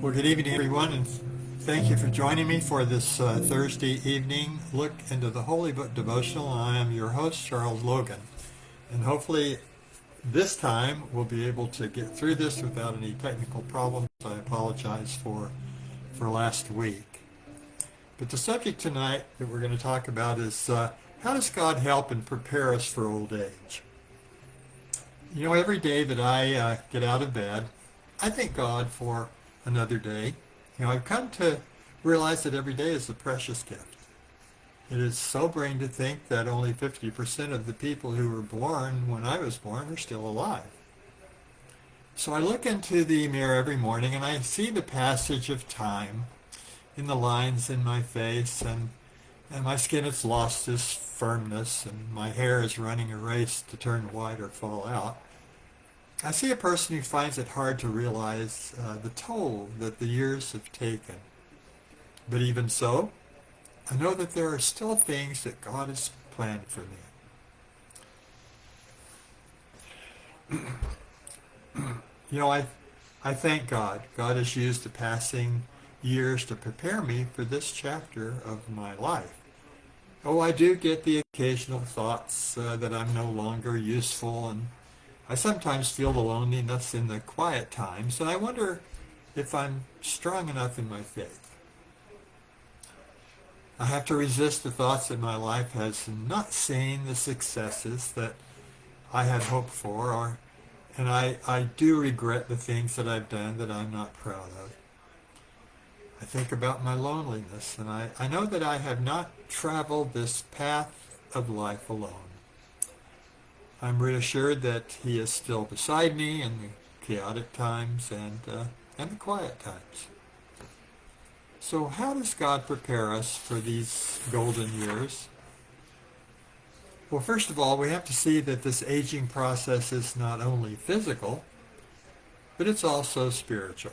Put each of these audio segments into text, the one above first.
Well, good evening, everyone, and thank you for joining me for this Thursday evening look into the Holy Book Devotional. I am your host, Charles Logan, and hopefully this time we'll be able to get through this without any technical problems. I apologize for last week. But the subject tonight that we're going to talk about is how does God help and prepare us for old age? You know, every day that I get out of bed, I thank God for another day. You know, I've come to realize that every day is a precious gift. It is sobering to think that only 50% of the people who were born when I was born are still alive. So I look into the mirror every morning and I see the passage of time in the lines in my face, and my skin has lost its firmness, and my hair is running a race to turn white or fall out. I see a person who finds it hard to realize the toll that the years have taken. But even so, I know that there are still things that God has planned for me. You know, I thank God. God has used the passing years to prepare me for this chapter of my life. Oh, I do get the occasional thoughts that I'm no longer useful, and I sometimes feel the loneliness in the quiet times, and I wonder if I'm strong enough in my faith. I have to resist the thoughts that my life has not seen the successes that I had hoped for, and I do regret the things that I've done that I'm not proud of. I think about my loneliness, and I know that I have not traveled this path of life alone. I'm reassured that He is still beside me in the chaotic times and the quiet times. So how does God prepare us for these golden years? Well, first of all, we have to see that this aging process is not only physical, but it's also spiritual.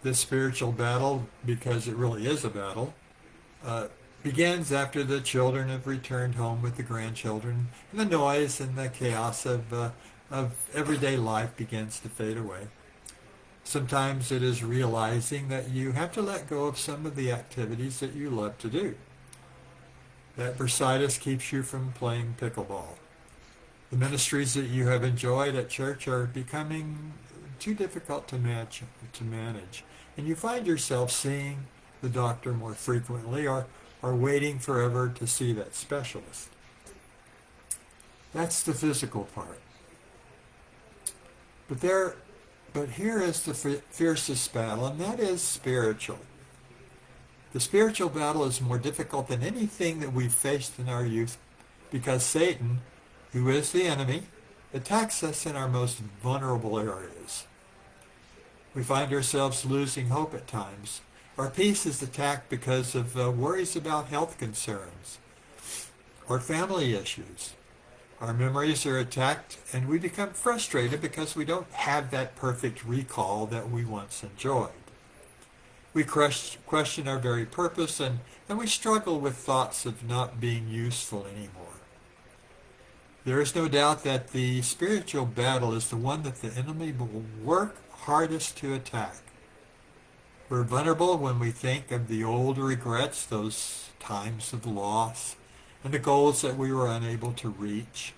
This spiritual battle, because it really is a battle, begins after the children have returned home with the grandchildren, and the noise and the chaos of everyday life begins to fade away. Sometimes it is realizing that you have to let go of some of the activities that you love to do. That bursitis keeps you from playing pickleball. The ministries that you have enjoyed at church are becoming too difficult to manage, and you find yourself seeing the doctor more frequently or waiting forever to see that specialist. That's the physical part. But here is the fiercest battle, and that is spiritual. The spiritual battle is more difficult than anything that we've faced in our youth because Satan, who is the enemy, attacks us in our most vulnerable areas. We find ourselves losing hope at times. Our peace is attacked because of worries about health concerns or family issues. Our memories are attacked, and we become frustrated because we don't have that perfect recall that we once enjoyed. We question our very purpose, and we struggle with thoughts of not being useful anymore. There is no doubt that the spiritual battle is the one that the enemy will work hardest to attack. We're vulnerable when we think of the old regrets, those times of loss, and the goals that we were unable to reach.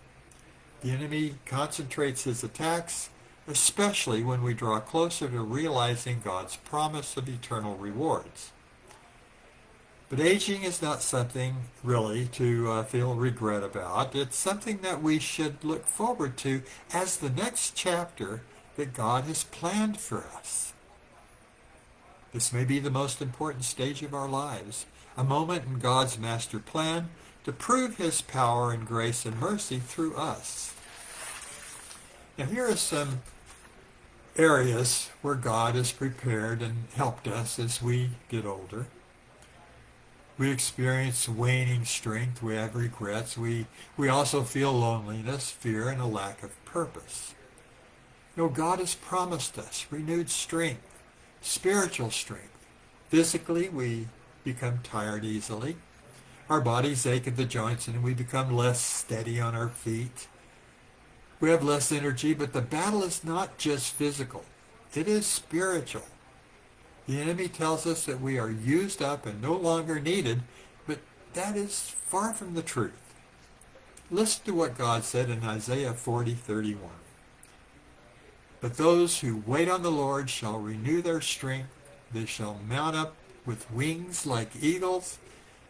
The enemy concentrates his attacks, especially when we draw closer to realizing God's promise of eternal rewards. But aging is not something really to feel regret about. It's something that we should look forward to as the next chapter that God has planned for us. This may be the most important stage of our lives, a moment in God's master plan to prove His power and grace and mercy through us. Now here are some areas where God has prepared and helped us as we get older. We experience waning strength, we have regrets, we also feel loneliness, fear, and a lack of purpose. You know, God has promised us renewed strength, spiritual strength. Physically, we become tired easily. Our bodies ache at the joints and we become less steady on our feet. We have less energy, but the battle is not just physical. It is spiritual. The enemy tells us that we are used up and no longer needed, but that is far from the truth. Listen to what God said in Isaiah 40:31. But those who wait on the Lord shall renew their strength. They shall mount up with wings like eagles.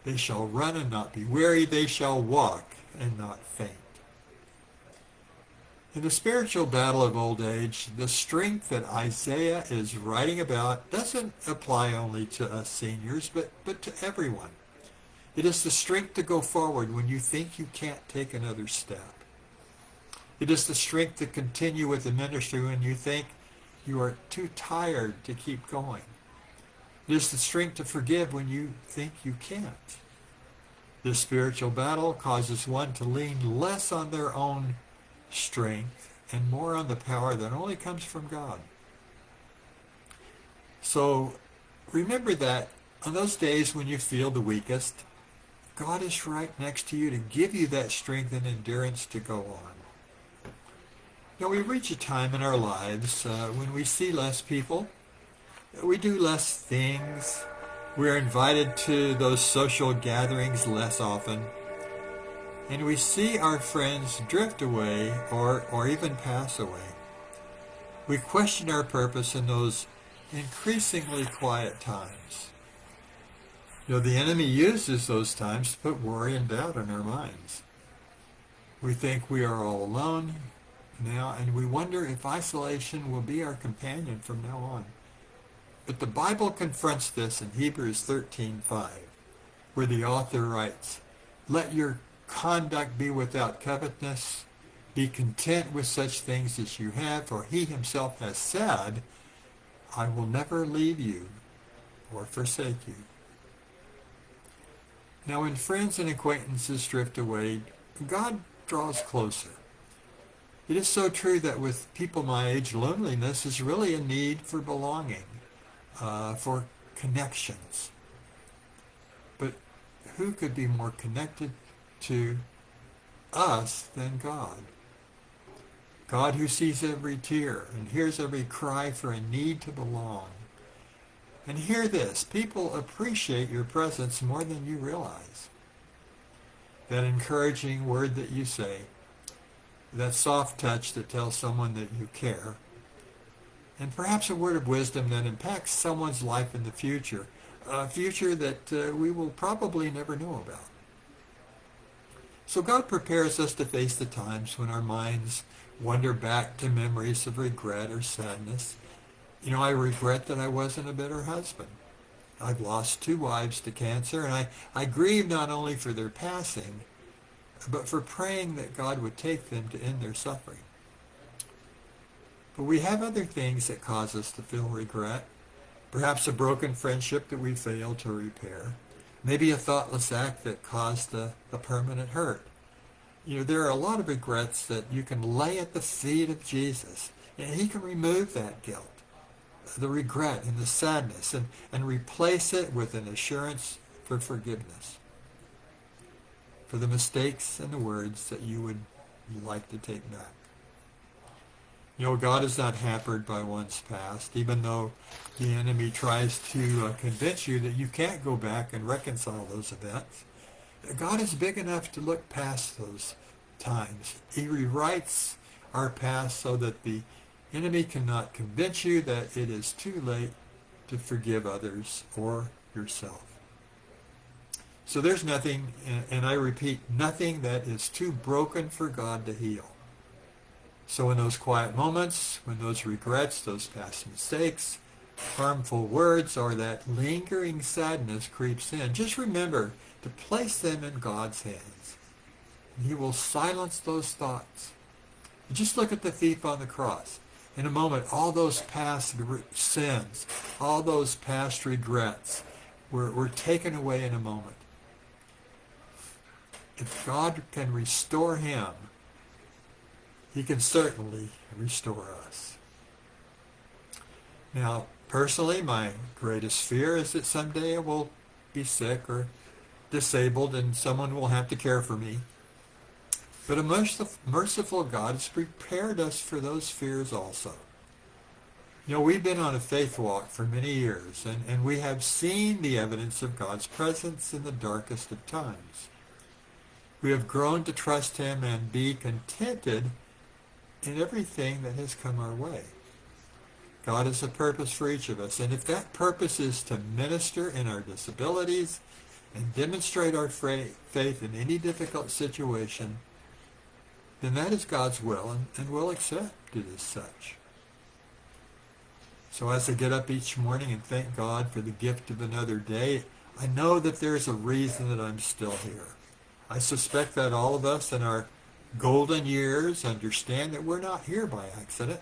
They shall run and not be weary. They shall walk and not faint. In the spiritual battle of old age, the strength that Isaiah is writing about doesn't apply only to us seniors, but to everyone. It is the strength to go forward when you think you can't take another step. It is the strength to continue with the ministry when you think you are too tired to keep going. It is the strength to forgive when you think you can't. This spiritual battle causes one to lean less on their own strength and more on the power that only comes from God. So remember that on those days when you feel the weakest, God is right next to you to give you that strength and endurance to go on. You know, we reach a time in our lives when we see less people, we do less things, we're invited to those social gatherings less often, and we see our friends drift away or even pass away. We question our purpose in those increasingly quiet times. You know, the enemy uses those times to put worry and doubt in our minds. We think we are all alone now, and we wonder if isolation will be our companion from now on. But the Bible confronts this in Hebrews 13:5, where the author writes, "Let your conduct be without covetousness. Be content with such things as you have, for he himself has said, I will never leave you or forsake you." Now, when friends and acquaintances drift away, God draws closer. It is so true that with people my age, loneliness is really a need for belonging, for connections. But who could be more connected to us than God? God who sees every tear and hears every cry for a need to belong. And hear this, people appreciate your presence more than you realize. That encouraging word that you say, that soft touch that tells someone that you care, and perhaps a word of wisdom that impacts someone's life in the future, a future that we will probably never know about. So God prepares us to face the times when our minds wander back to memories of regret or sadness. You know, I regret that I wasn't a better husband. I've lost 2 wives to cancer, and I grieve not only for their passing, but for praying that God would take them to end their suffering. But we have other things that cause us to feel regret. Perhaps a broken friendship that we failed to repair. Maybe a thoughtless act that caused a permanent hurt. You know, there are a lot of regrets that you can lay at the feet of Jesus, and he can remove that guilt, the regret and the sadness, and replace it with an assurance for forgiveness, for the mistakes and the words that you would like to take back. You know, God is not hampered by one's past, even though the enemy tries to convince you that you can't go back and reconcile those events. God is big enough to look past those times. He rewrites our past so that the enemy cannot convince you that it is too late to forgive others or yourself. So there's nothing, and I repeat, nothing that is too broken for God to heal. So in those quiet moments, when those regrets, those past mistakes, harmful words, or that lingering sadness creeps in, just remember to place them in God's hands. And he will silence those thoughts. Just look at the thief on the cross. In a moment, all those past sins, all those past regrets were taken away in a moment. If God can restore him, he can certainly restore us. Now, personally, my greatest fear is that someday I will be sick or disabled and someone will have to care for me. But a merciful God has prepared us for those fears also. You know, we've been on a faith walk for many years, and we have seen the evidence of God's presence in the darkest of times. We have grown to trust him and be contented in everything that has come our way. God has a purpose for each of us, and if that purpose is to minister in our disabilities and demonstrate our faith in any difficult situation, then that is God's will, and we'll accept it as such. So as I get up each morning and thank God for the gift of another day, I know that there's a reason that I'm still here. I suspect that all of us in our golden years understand that we're not here by accident.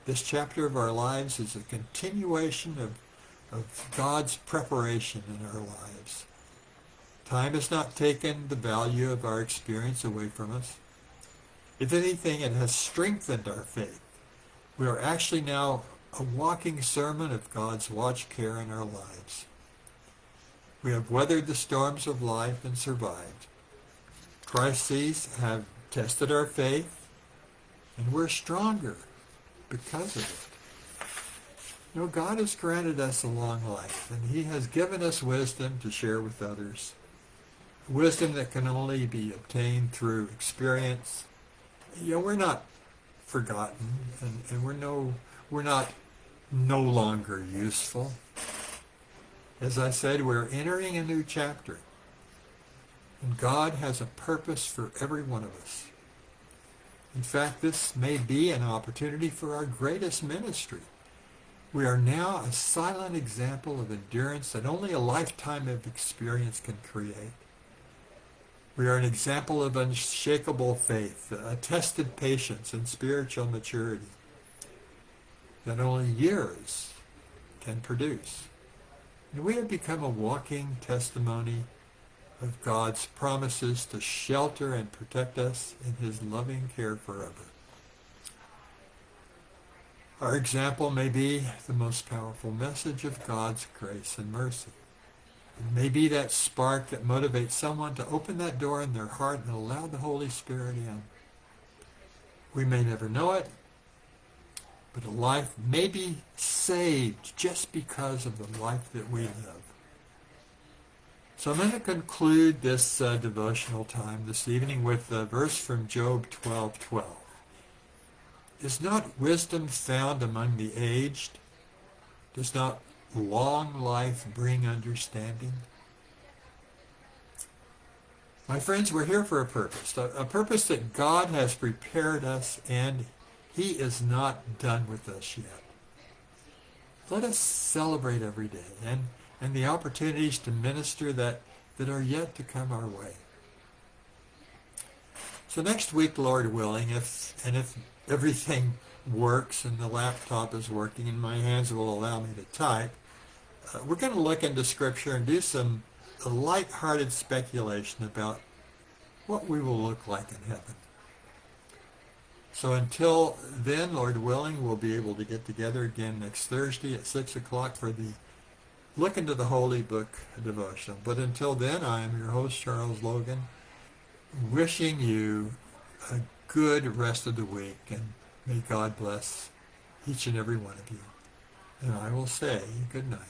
This chapter of our lives is a continuation of God's preparation in our lives. Time has not taken the value of our experience away from us. If anything, it has strengthened our faith. We are actually now a walking sermon of God's watch care in our lives. We have weathered the storms of life and survived. Crises have tested our faith, and we're stronger because of it. You know, God has granted us a long life, and he has given us wisdom to share with others. Wisdom that can only be obtained through experience. You know, we're not forgotten, and we're not no longer useful. As I said, we're entering a new chapter, and God has a purpose for every one of us. In fact, this may be an opportunity for our greatest ministry. We are now a silent example of endurance that only a lifetime of experience can create. We are an example of unshakable faith, a tested patience and spiritual maturity that only years can produce. And we have become a walking testimony of God's promises to shelter and protect us in his loving care forever. Our example may be the most powerful message of God's grace and mercy. It may be that spark that motivates someone to open that door in their heart and allow the Holy Spirit in. We may never know it, but a life may be saved just because of the life that we live. So I'm going to conclude this devotional time this evening with a verse from Job 12:12. Is not wisdom found among the aged? Does not long life bring understanding? My friends, we're here for a purpose that God has prepared us, and he is not done with us yet. Let us celebrate every day and the opportunities to minister that are yet to come our way. So next week, Lord willing, if everything works and the laptop is working and my hands will allow me to type, we're going to look into Scripture and do a light-hearted speculation about what we will look like in heaven. So until then, Lord willing, we'll be able to get together again next Thursday at 6 o'clock for the Look into the Holy Book devotional. But until then, I am your host, Charles Logan, wishing you a good rest of the week, and may God bless each and every one of you. And I will say good night.